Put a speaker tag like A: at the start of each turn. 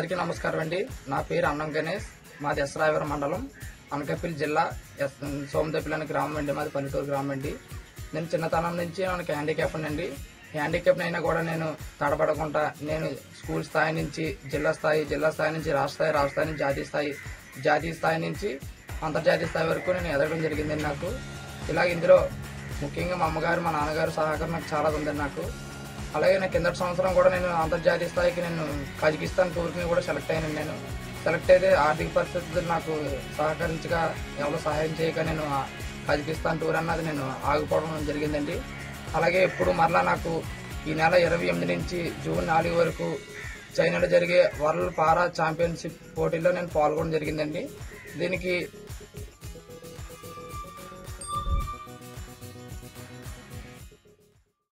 A: అందరికీ నమస్కారం అండి. నా పేరు అన్నం గణేష్. మాది ఎస్రాయవరం మండలం, అనకాపల్లి జిల్లా, సోమదెప్పిలి అనే గ్రామం అండి. మాది పల్లెటూరు గ్రామం అండి. నేను చిన్నతనం నుంచి మనకి హ్యాండిక్యాప్ అండి. హ్యాండిక్యాప్ అయినా కూడా నేను తడబడకుండా నేను స్కూల్ స్థాయి నుంచి జిల్లా స్థాయి నుంచి రాష్ట్ర స్థాయి నుంచి జాతీయ స్థాయి నుంచి అంతర్జాతీయ స్థాయి వరకు నేను ఎదగడం జరిగిందండి. నాకు ఇలాగ ఇందులో ముఖ్యంగా మా అమ్మగారు మా నాన్నగారు సహకారం నాకు చాలా ఉందండి. నాకు అలాగే నాకు కిందటి సంవత్సరం కూడా నేను అంతర్జాతీయ స్థాయికి నేను కజకిస్తాన్ టూర్కి కూడా సెలెక్ట్ అయినాను. నేను సెలెక్ట్ అయితే ఆర్థిక పరిస్థితులు నాకు సహకరించగా ఎవరో సహాయం చేయక నేను కజకిస్తాన్ టూర్ అన్నది నేను ఆగిపోవడం జరిగిందండి. అలాగే ఇప్పుడు మరలా నాకు ఈ నెల 28 నుంచి జూన్ 4 వరకు చైనాలో జరిగే వరల్డ్ పారా ఛాంపియన్షిప్ పోటీల్లో నేను పాల్గొనడం జరిగిందండి. దీనికి